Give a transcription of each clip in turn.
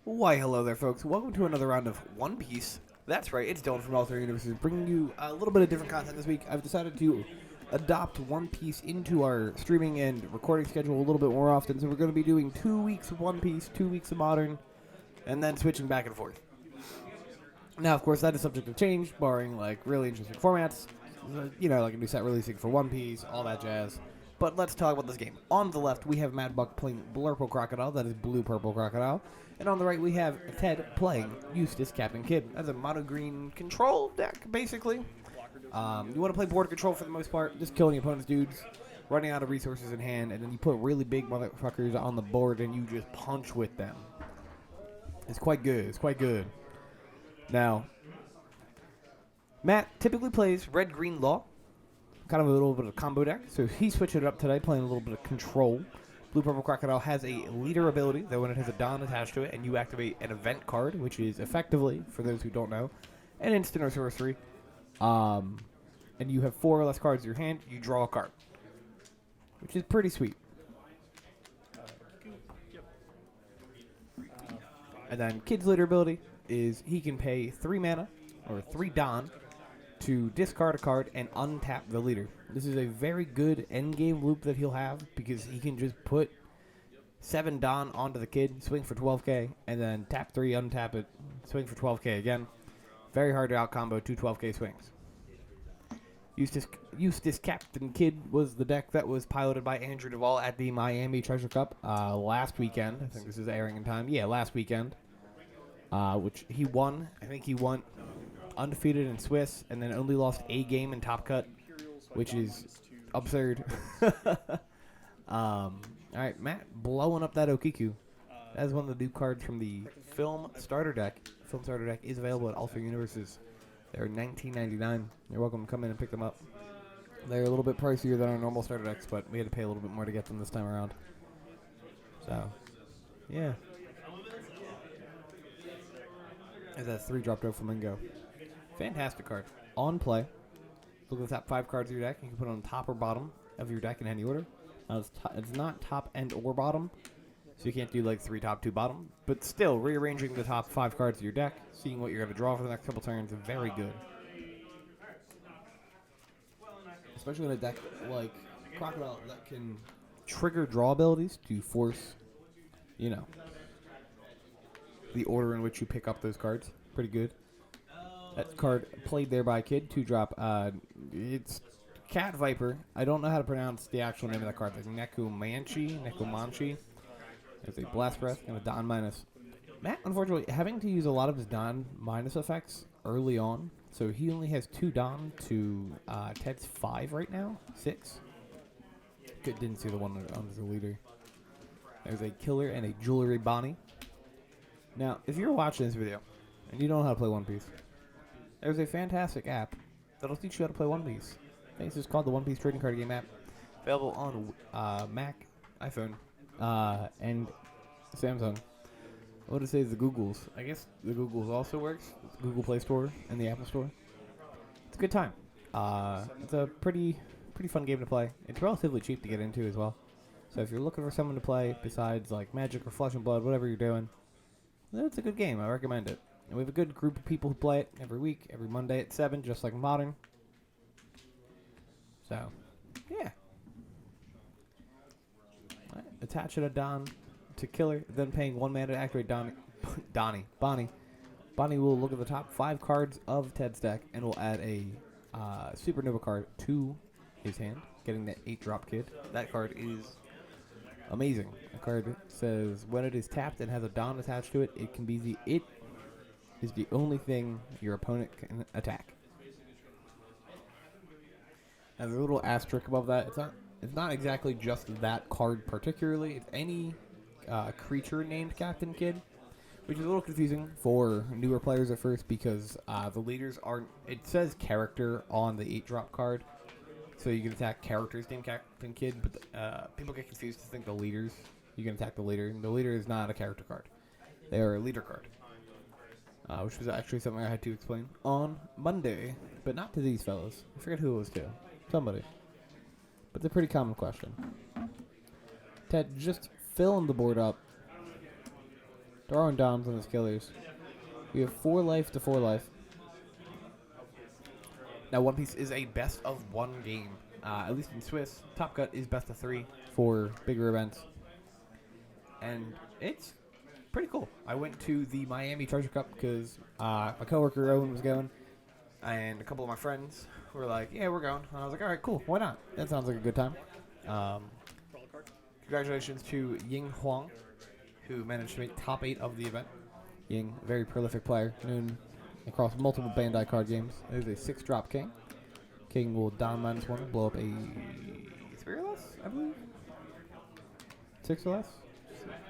Why, hello there, folks. Welcome to another round of One Piece. That's right, it's Dylan from All 3 Universes, bringing you a little bit of different content this week. I've decided to adopt One Piece into our streaming and recording schedule a little bit more often, so we're going to be doing 2 weeks of One Piece, 2 weeks of Modern, and then switching back and forth. Now, of course, that is subject to change, barring, like, really interesting formats, like a new set releasing for One Piece, all that jazz. But let's talk about this game. On the left, we have Mad Buck playing Blurple Crocodile, that is Blue Purple Crocodile. And on the right, we have Ted playing Eustace Captain Kidd. That's a mono green control deck, basically. You want to play board control for the most part, just killing your opponent's dudes, running out of resources in hand, and then you put really big motherfuckers on the board and you just punch with them. It's quite good. It's quite good. Now, Matt typically plays Red-Green Law, kind of a little bit of combo deck, so he switched it up today, playing a little bit of control. Blue Purple Crocodile has a leader ability, that when it has a Don attached to it, and you activate an event card, which is effectively, for those who don't know, an instant or sorcery. And you have 4 or less cards in your hand, you draw a card, which is pretty sweet. And then Kid's leader ability is he can pay 3 mana, or 3 Don, to discard a card and untap the leader. This is a very good endgame loop that he'll have because he can just put 7 Don onto the Kid, swing for 12k, and then tap 3, untap it, swing for 12k again. Very hard to out-combo 2 12k swings. Eustace Captain Kidd was the deck that was piloted by Andrew Duvall at the Miami Treasure Cup last weekend. I think this is airing in time. Yeah, last weekend. Which he won. I think he won undefeated in Swiss, and then only lost a game in Top Cut, which is absurd. All right, Matt, blowing up that Okiku. That is one of the new cards from the Film Starter Deck. Film Starter Deck is available at all 3 universes. They're $19.99. You're welcome to come in and pick them up. They're a little bit pricier than our normal starter decks, but we had to pay a little bit more to get them this time around. So, yeah. There's that 3-drop Doflamingo. Fantastic card. On play, look at the top 5 cards of your deck. You can put it on top or bottom of your deck in any order. Now it's not top and or bottom, so you can't do like 3 top, 2 bottom. But still, rearranging the top 5 cards of your deck, seeing what you're going to draw for the next couple turns, is very good. Especially in a deck like Crocodile that can trigger draw abilities to force, the order in which you pick up those cards. Pretty good. That card played there by Kid, 2-drop. It's Cat Viper. I don't know how to pronounce the actual name of that card. Like Nekomanchi. There's a Blast Breath and a Don minus. Matt, unfortunately, having to use a lot of his Don minus effects early on. So he only has 2 Don to Ted's 5 right now. 6. Didn't see the one on the leader. There's a Killer and a Jewelry Bonnie. Now, if you're watching this video and you don't know how to play One Piece, there's a fantastic app that'll teach you how to play One Piece. I think it's called the One Piece Trading Card Game app. Available on Mac, iPhone, and Samsung. I would say the Googles. I guess the Googles also works. It's the Google Play Store and the Apple Store. It's a good time. It's a pretty fun game to play. It's relatively cheap to get into as well. So if you're looking for someone to play besides like Magic or Flesh and Blood, whatever you're doing, it's a good game. I recommend it. And we have a good group of people who play it every week, every Monday at 7, just like Modern. So, yeah. Right. Attach a Don to Killer, then paying 1 mana to activate Bonnie. Bonnie will look at the top 5 cards of Ted's deck and will add a Supernova card to his hand, getting that 8-drop Kid. That card is amazing. The card says when it is tapped and has a Don attached to it, it is the only thing your opponent can attack. And there's a little asterisk above that. It's not exactly just that card particularly. It's any creature named Captain Kidd, which is a little confusing for newer players at first because the leaders aren't. It says character on the 8-drop card, so you can attack characters named Captain Kidd, but people get confused to think the leaders. You can attack the leader. The leader is not a character card. They are a leader card. Which was actually something I had to explain on Monday, but not to these fellows. I forget who it was to. Somebody. But it's a pretty common question. Ted, just filling the board up Throwing Doms on his killers. We have 4 life to 4 life. Now, One Piece is a best of 1 game. At least in Swiss, Top Cut is best of 3 for bigger events. And it's pretty cool. I went to the Miami Treasure Cup because my coworker Owen was going, and a couple of my friends were like, "Yeah, we're going." And I was like, "All right, cool. Why not? That sounds like a good time." Congratulations to Ying Huang, who managed to make top 8 of the event. Ying, a very prolific player, known across multiple Bandai card games. There's a 6-drop King. King will down -1, blow up a 3 or less, I believe. 6 or less?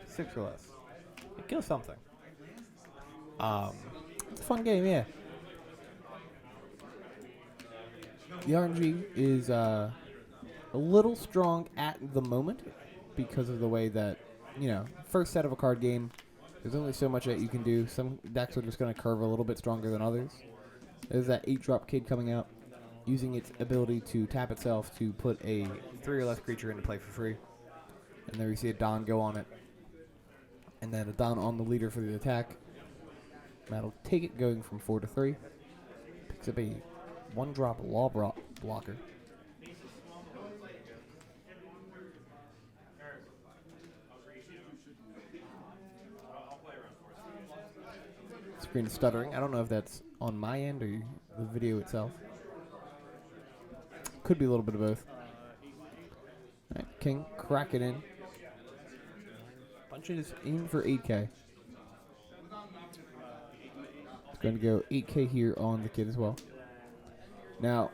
6 or less. It kills something. It's a fun game, yeah. The RNG is a little strong at the moment because of the way that, first set of a card game, there's only so much that you can do. Some decks are just going to curve a little bit stronger than others. There's that 8-drop Kid coming out, using its ability to tap itself to put a 3 or less creature into play for free. And there you see a Don go on it. And then a Don on the leader for the attack. That'll take it going from 4 to 3. Picks up a 1-drop Law blocker. Screen is stuttering. I don't know if that's on my end or the video itself. Could be a little bit of both. Alright, King, crack it in. Punches in for 8K. It's going to go 8K here on the Kid as well. Now,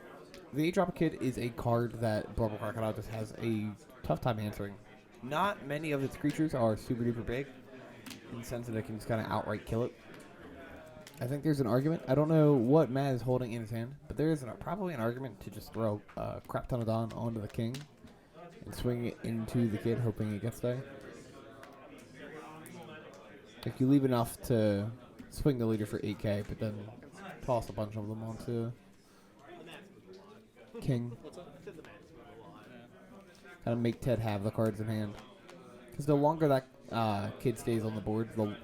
the 8-drop Kid is a card that Bubble Crocodile just has a tough time answering. Not many of its creatures are super duper big, in the sense that it can just kind of outright kill it. I think there's an argument. I don't know what Matt is holding in his hand, but there is probably an argument to just throw a crap ton of Don onto the King and swing it into the Kid, hoping it gets there. Like, you leave enough to swing the leader for 8K, but then toss a bunch of them onto King. Kind of make Ted have the cards in hand. Because the longer that Kid stays on the board, the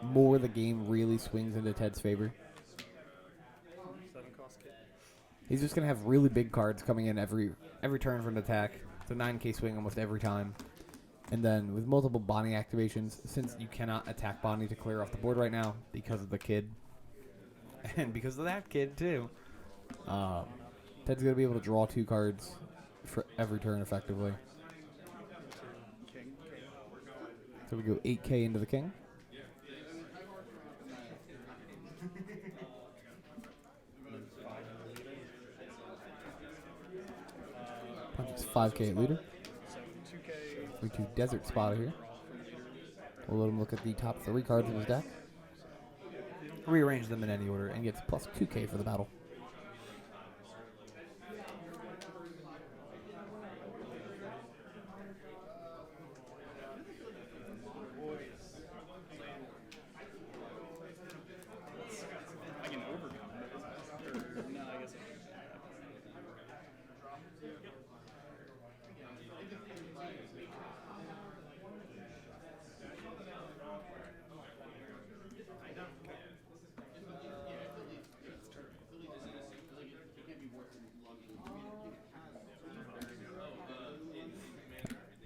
more the game really swings into Ted's favor. He's just going to have really big cards coming in every turn for an attack. It's a 9K swing almost every time. And then with multiple Bonnie activations, since you cannot attack Bonnie to clear off the board right now because of the Kid, and because of that Kid too, Ted's going to be able to draw 2 cards for every turn effectively. So we go 8K into the King. Punches 5K at leader. 3-2 Desert Spotter here. We'll let him look at the top 3 cards of his deck. Rearrange them in any order and gets plus 2K for the battle.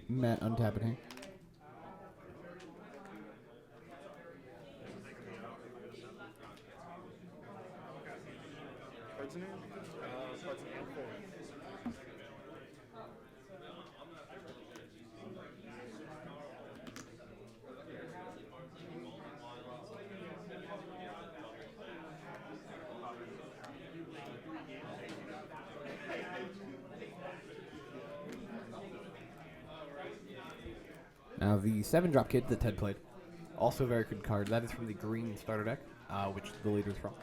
Matt untapping here. Now the 7-drop Kid that Ted played, also a very good card. That is from the green starter deck, which the leader is from.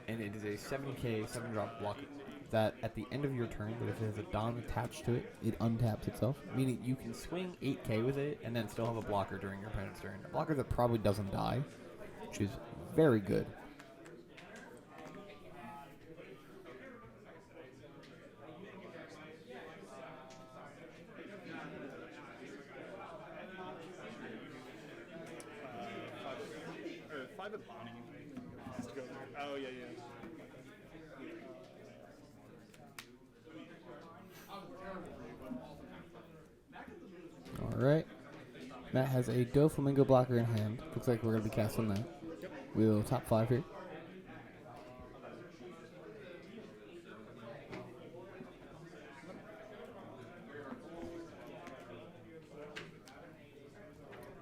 And it is a 7K 7-drop blocker that at the end of your turn, that if it has a Don attached to it, it untaps itself, meaning you can swing 8K with it and then still have a blocker during your opponent's turn. A blocker that probably doesn't die, which is very good. 5 at Bonnie. Has to go there. Oh, yeah. All right. Matt has a Doflamingo blocker in hand. Looks like we're going to be casting that. Yep. We'll top 5 here.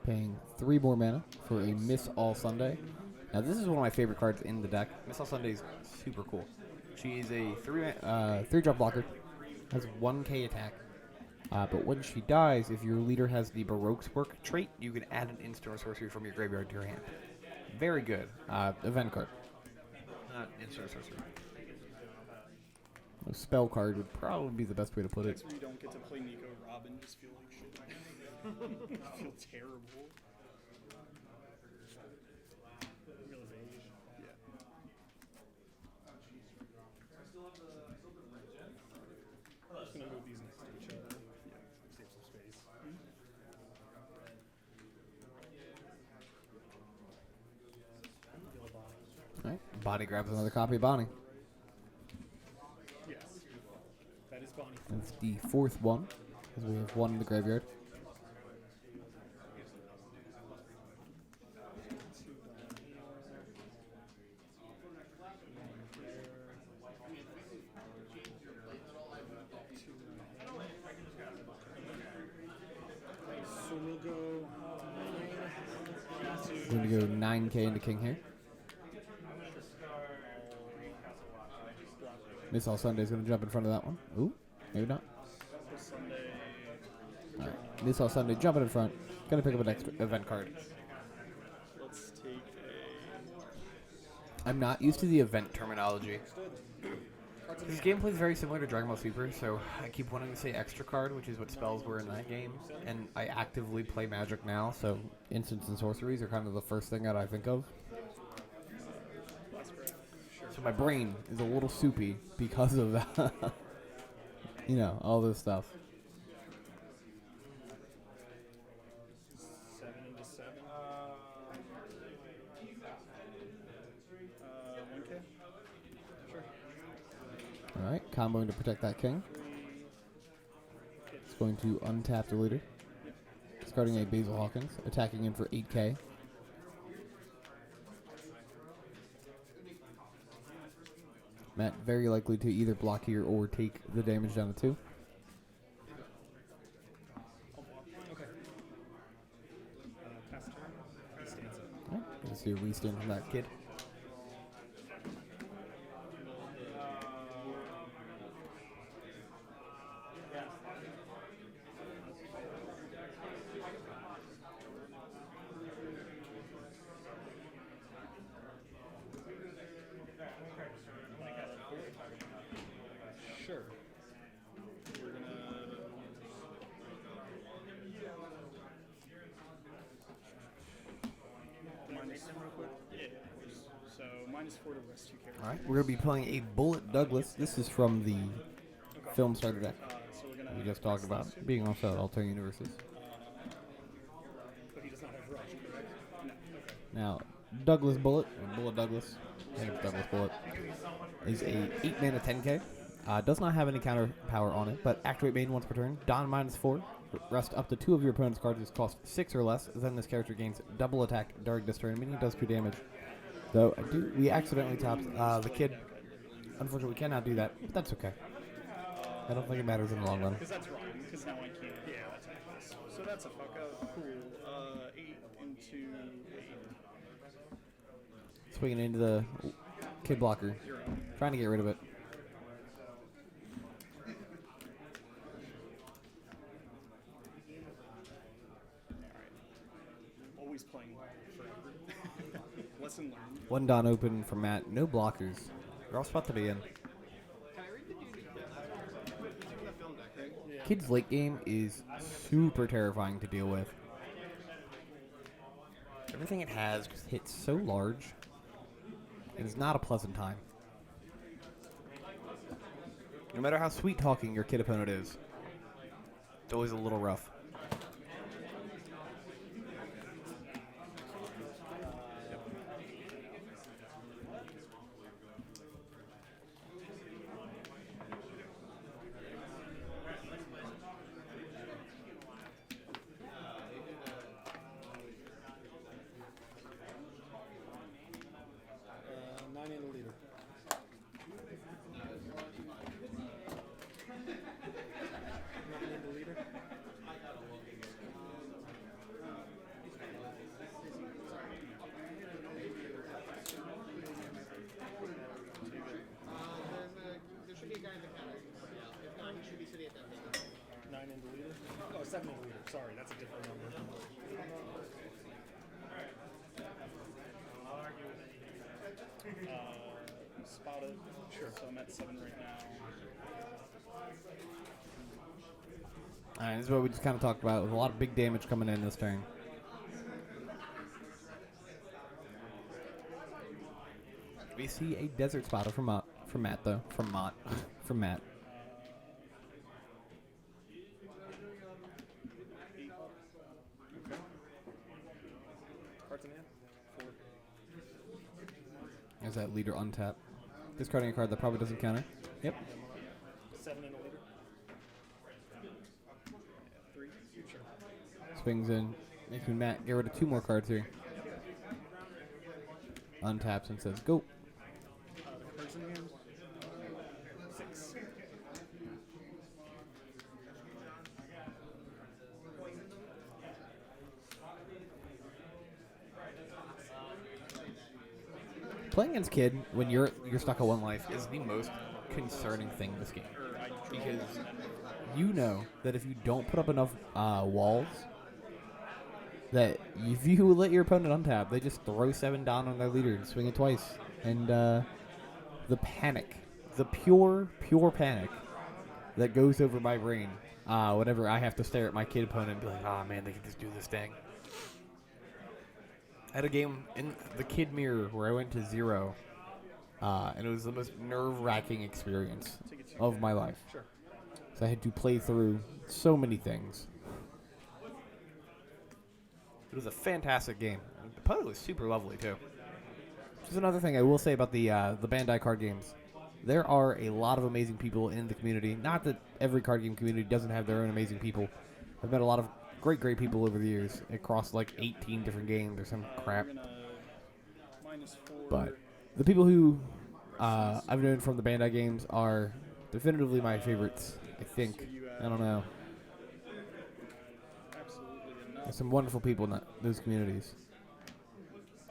Paying 3 more mana for a Miss All Sunday. Now this is one of my favorite cards in the deck. Miss All Sunday is super cool. She is a 3-drop blocker, has 1k attack. But when she dies, if your leader has the Baroque's Work trait, you can add an instant or sorcery from your graveyard to your hand. Very good. Event card. Not instant or sorcery. A spell card would probably be the best way to put it. Next where you don't get to play Nico Robin, just feel like shit. Feel terrible. Realization. Yeah. I'm just gonna move these next to each other. Yeah, save some space. Alright, Bonnie grabs another copy of Bonnie. Yes. That is Bonnie. That's the 4th one, because we have 1 in the graveyard. So we'll go 9 We're going to go 9k into King here. Miss All Sunday is going to jump in front of that one. Ooh, maybe not. Sunday. Alright, Miss All Sunday jumping in front. Going to pick up an extra event card. Let's take I'm not used to the event terminology. This game plays very similar to Dragon Ball Super, so I keep wanting to say extra card, which is what spells were in that game. And I actively play Magic now, so instants and sorceries are kind of the first thing that I think of. So my brain is a little soupy because of that. You know, all this stuff. 7 into 7. 1K? Sure. Alright, comboing to protect that king. It's going to untap the leader. Discarding a Basil Hawkins, attacking in for 8k. Matt very likely to either block here or take the damage down to 2. Okay. Pass turn. He stands up. Alright, you see a restand from that kid. Sure. We're gonna minus them real quick. Yeah, of course. So -4 to rest 2 characters. Alright, we're going to be playing a Bullet Douglas. This is from the film starter deck So we're gonna. we just talked about, being also alternate universes. But he does not have rush, correct? No. Okay. Now, Douglas Bullet, or Bullet Douglas, I think it's Douglas Bullet, is a 8 mana 10k. Does not have any counter power on it, but activate main once per turn. Don -4. Rest up to 2 of your opponent's cards is cost 6 or less. Then this character gains double attack during this turn, meaning it does 2 damage. Though we accidentally topped the kid. Unfortunately, we cannot do that, but that's okay. I don't think it matters in the long run. Because that's wrong. Because now I can't. Yeah, that's nice. So that's a fuck up. Cool. 8 into 8. Swinging into the kid blocker, trying to get rid of it. Always playing forever. Lesson learned. 1 Don open from Matt. No blockers. You're all spot to be in. Kid's late game is super terrifying to deal with. Everything it has just hits so large. It is not a pleasant time. No matter how sweet talking your kid opponent is, it's always a little rough. Sorry, that's a different number. Spotted. Sure. So I'm at 7 right now. All right, this is what we just kind of talked about, with a lot of big damage coming in this turn. We see a desert spotter from Matt, though. From Matt. From Matt. Cards in hand? 4. There's that leader untap. Discarding a card that probably doesn't counter. Yep. 7 and a leader. 3. Sure. Swings in, making Matt get rid of 2 more cards here. Untaps and says, go. The cards in hand? 6. Playing against Kid when you're stuck at 1 life is the most concerning thing in this game. Because you know that if you don't put up enough walls, that if you let your opponent untap, they just throw 7 down on their leader and swing it twice. And the panic, the pure panic that goes over my brain whenever I have to stare at my Kid opponent and be like, oh man, they can just do this thing. I had a game in the Kid mirror where I went to 0, and it was the most nerve-wracking experience of my life. Sure. So I had to play through so many things. It was a fantastic game. And the opponent was super lovely, too. Which is another thing I will say about the Bandai card games. There are a lot of amazing people in the community. Not that every card game community doesn't have their own amazing people. I've met a lot of great people over the years across like 18 different games or some crap. But the people who I've known from the Bandai games are definitively my favorites, I think. I don't know. There's some wonderful people in those communities.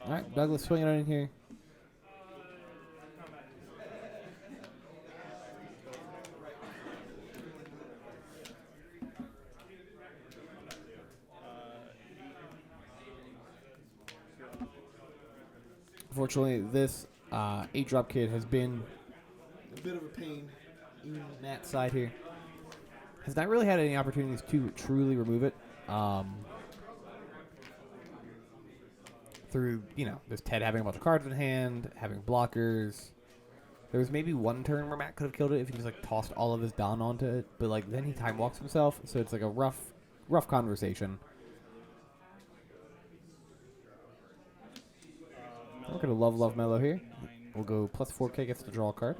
Alright, Douglas swinging on in here. Unfortunately, this 8-drop Kid has been a bit of a pain in that side here. Has not really had any opportunities to truly remove it. Through, there's Ted having a bunch of cards in hand, having blockers. There was maybe one turn where Matt could have killed it if he just tossed all of his Don onto it, but then he time walks himself, so it's like a rough conversation. We're gonna love Mellow here. We'll go plus 4K, gets to draw a card.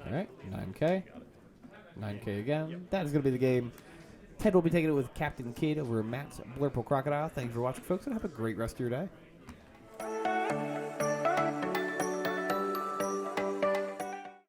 Alright, 9K. 9K again. That is going to be the game. Ted will be taking it with Captain Kid over Matt's Blurple Crocodile. Thank you for watching, folks, and have a great rest of your day.